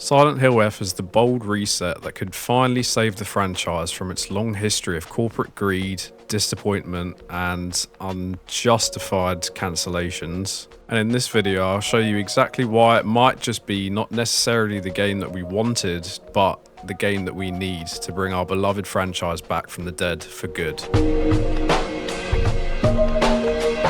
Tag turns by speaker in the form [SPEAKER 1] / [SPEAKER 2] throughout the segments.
[SPEAKER 1] Silent Hill F is the bold reset that could finally save the franchise from its long history of corporate greed, disappointment, and unjustified cancellations. And in this video, I'll show you exactly why it might just be not necessarily the game that we wanted, but the game that we need to bring our beloved franchise back from the dead for good.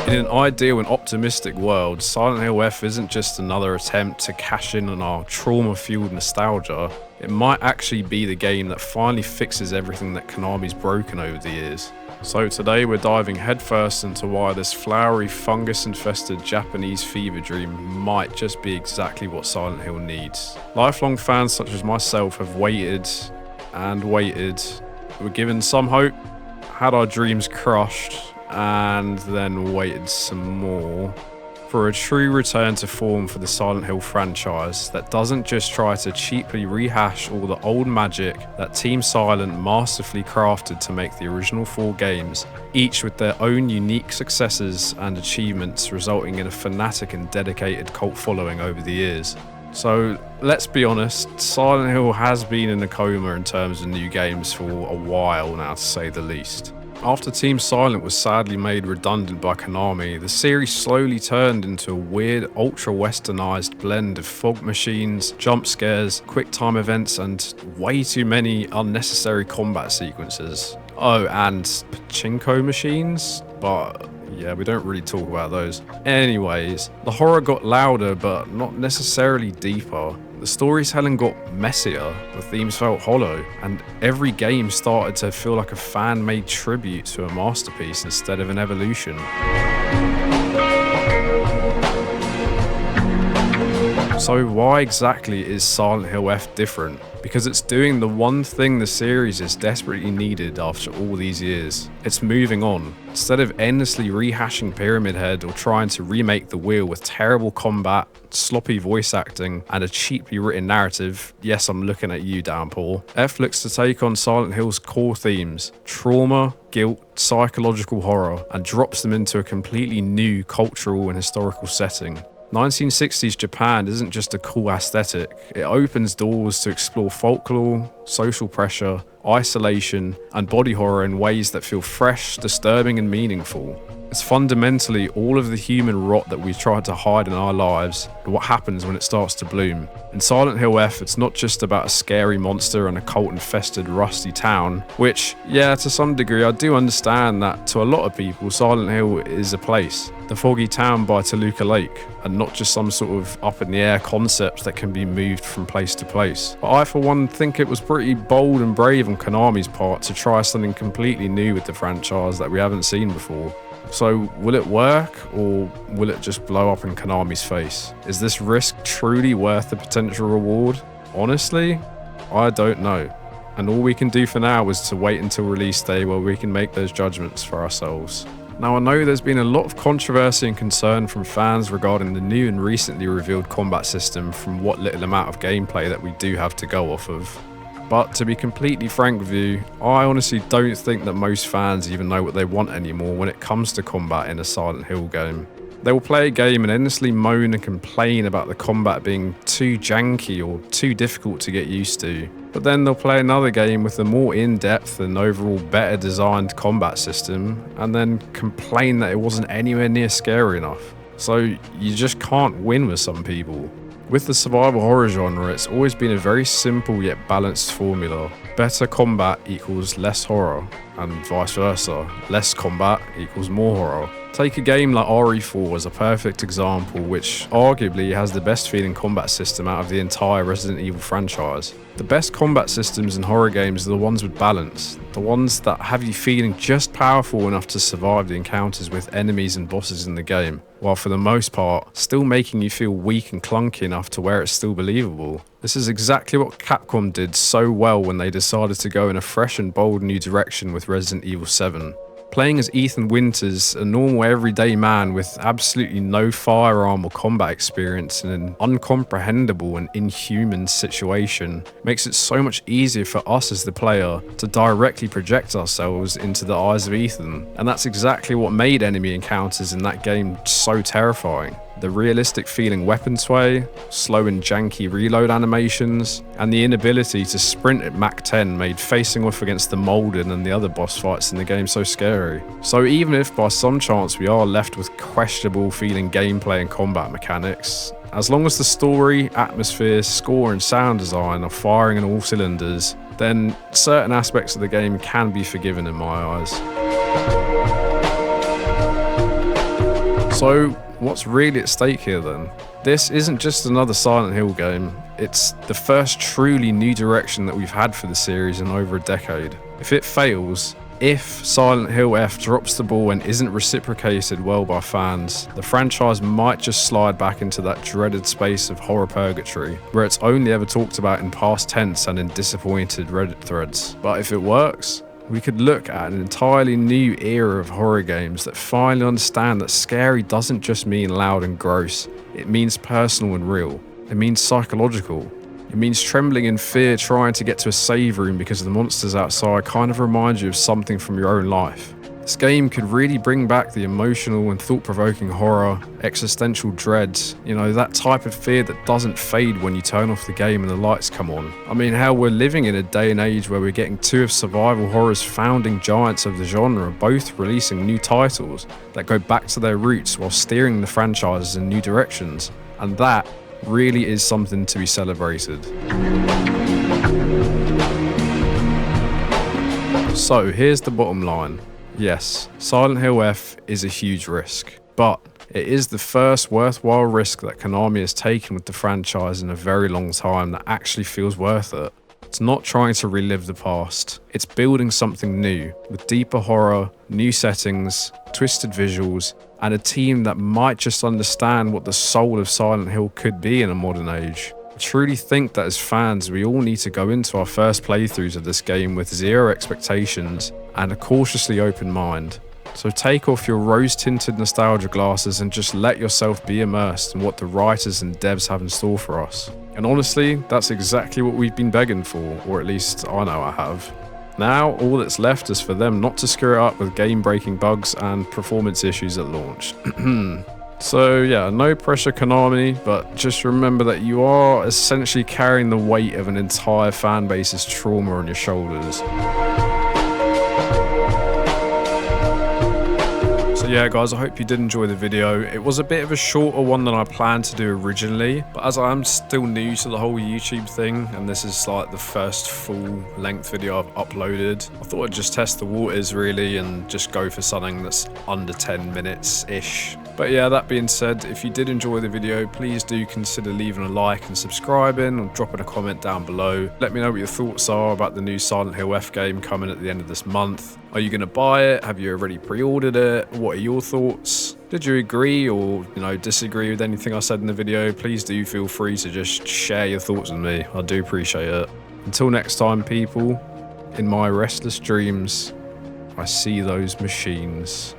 [SPEAKER 1] In an ideal and optimistic world, Silent Hill F isn't just another attempt to cash in on our trauma-fueled nostalgia. It might actually be the game that finally fixes everything that Konami's broken over the years. So today we're diving headfirst into why this flowery, fungus-infested Japanese fever dream might just be exactly what Silent Hill needs. Lifelong fans such as myself have waited and waited. We're given some hope, had our dreams crushed, and then waited some more for a true return to form for the Silent Hill franchise that doesn't just try to cheaply rehash all the old magic that Team Silent masterfully crafted to make the original 4 games, each with their own unique successes and achievements resulting in a fanatic and dedicated cult following over the years. So let's be honest, Silent Hill has been in a coma in terms of new games for a while now, to say the least. After Team Silent was sadly made redundant by Konami, the series slowly turned into a weird, ultra-westernized blend of fog machines, jump scares, quick-time events, and way too many unnecessary combat sequences. Oh, and pachinko machines? But yeah, we don't really talk about those. Anyways, the horror got louder, but not necessarily deeper. The storytelling got messier, the themes felt hollow, and every game started to feel like a fan-made tribute to a masterpiece instead of an evolution. So why exactly is Silent Hill F different? Because it's doing the one thing the series has desperately needed after all these years. It's moving on. Instead of endlessly rehashing Pyramid Head or trying to remake the wheel with terrible combat, sloppy voice acting, and a cheaply written narrative, yes, I'm looking at you, Downpour, F looks to take on Silent Hill's core themes, trauma, guilt, psychological horror, and drops them into a completely new cultural and historical setting. 1960s Japan isn't just a cool aesthetic, it opens doors to explore folklore, social pressure, isolation, and body horror in ways that feel fresh, disturbing, and meaningful. It's fundamentally all of the human rot that we've tried to hide in our lives and what happens when it starts to bloom. In Silent Hill F, it's not just about a scary monster and a cult-infested rusty town, which, yeah, to some degree I do understand that to a lot of people Silent Hill is a place. The foggy town by Toluca Lake, and not just some sort of up-in-the-air concept that can be moved from place to place. But I, for one, think it was pretty bold and brave on Konami's part to try something completely new with the franchise that we haven't seen before. So will it work, or will it just blow up in Konami's face? Is this risk truly worth the potential reward? Honestly, I don't know. And all we can do for now is to wait until release day where we can make those judgments for ourselves. Now, I know there's been a lot of controversy and concern from fans regarding the new and recently revealed combat system from what little amount of gameplay that we do have to go off of. But to be completely frank with you, I honestly don't think that most fans even know what they want anymore when it comes to combat in a Silent Hill game. They will play a game and endlessly moan and complain about the combat being too janky or too difficult to get used to. But then they'll play another game with a more in-depth and overall better designed combat system and then complain that it wasn't anywhere near scary enough. So you just can't win with some people. With the survival horror genre, it's always been a very simple yet balanced formula. Better combat equals less horror, and vice versa. Less combat equals more horror. Take a game like RE4 as a perfect example, which arguably has the best feeling combat system out of the entire Resident Evil franchise. The best combat systems in horror games are the ones with balance, the ones that have you feeling just powerful enough to survive the encounters with enemies and bosses in the game, while for the most part, still making you feel weak and clunky enough to where it's still believable. This is exactly what Capcom did so well when they decided to go in a fresh and bold new direction with Resident Evil 7. Playing as Ethan Winters, a normal everyday man with absolutely no firearm or combat experience in an uncomprehendable and inhuman situation, makes it so much easier for us as the player to directly project ourselves into the eyes of Ethan. And that's exactly what made enemy encounters in that game so terrifying. The realistic feeling weapon sway, slow and janky reload animations, and the inability to sprint at Mach 10 made facing off against the Molden and the other boss fights in the game so scary. So even if by some chance we are left with questionable feeling gameplay and combat mechanics, as long as the story, atmosphere, score and sound design are firing on all cylinders, then certain aspects of the game can be forgiven in my eyes. So what's really at stake here then? This isn't just another Silent Hill game, it's the first truly new direction that we've had for the series in over a decade. If it fails, if Silent Hill F drops the ball and isn't reciprocated well by fans, the franchise might just slide back into that dreaded space of horror purgatory, where it's only ever talked about in past tense and in disappointed Reddit threads. But if it works, we could look at an entirely new era of horror games that finally understand that scary doesn't just mean loud and gross, it means personal and real. It means psychological. It means trembling in fear trying to get to a save room because the monsters outside kind of remind you of something from your own life. This game could really bring back the emotional and thought-provoking horror, existential dread, that type of fear that doesn't fade when you turn off the game and the lights come on. I mean, hell, we're living in a day and age where we're getting two of survival horror's founding giants of the genre both releasing new titles that go back to their roots while steering the franchises in new directions, and that really is something to be celebrated. So here's the bottom line. Yes, Silent Hill F is a huge risk, but it is the first worthwhile risk that Konami has taken with the franchise in a very long time that actually feels worth it. It's not trying to relive the past, it's building something new, with deeper horror, new settings, twisted visuals, and a team that might just understand what the soul of Silent Hill could be in a modern age. I truly think that as fans, we all need to go into our first playthroughs of this game with zero expectations and a cautiously open mind. So take off your rose-tinted nostalgia glasses and just let yourself be immersed in what the writers and devs have in store for us. And honestly, that's exactly what we've been begging for, or at least I know I have. Now, all that's left is for them not to screw it up with game-breaking bugs and performance issues at launch. So yeah, no pressure Konami, but just remember that you are essentially carrying the weight of an entire fan base's trauma on your shoulders. So yeah guys, I hope you did enjoy the video. It was a bit of a shorter one than I planned to do originally, but as I am still new to the whole YouTube thing, and this is like the first full length video I've uploaded, I thought I'd just test the waters really and just go for something that's under 10 minutes-ish. But yeah, that being said, if you did enjoy the video, please do consider leaving a like and subscribing or dropping a comment down below. Let me know what your thoughts are about the new Silent Hill F game coming at the end of this month. Are you going to buy it? Have you already pre-ordered it? What are your thoughts? Did you agree or disagree with anything I said in the video? Please do feel free to just share your thoughts with me. I do appreciate it. Until next time, people, in my restless dreams, I see those machines.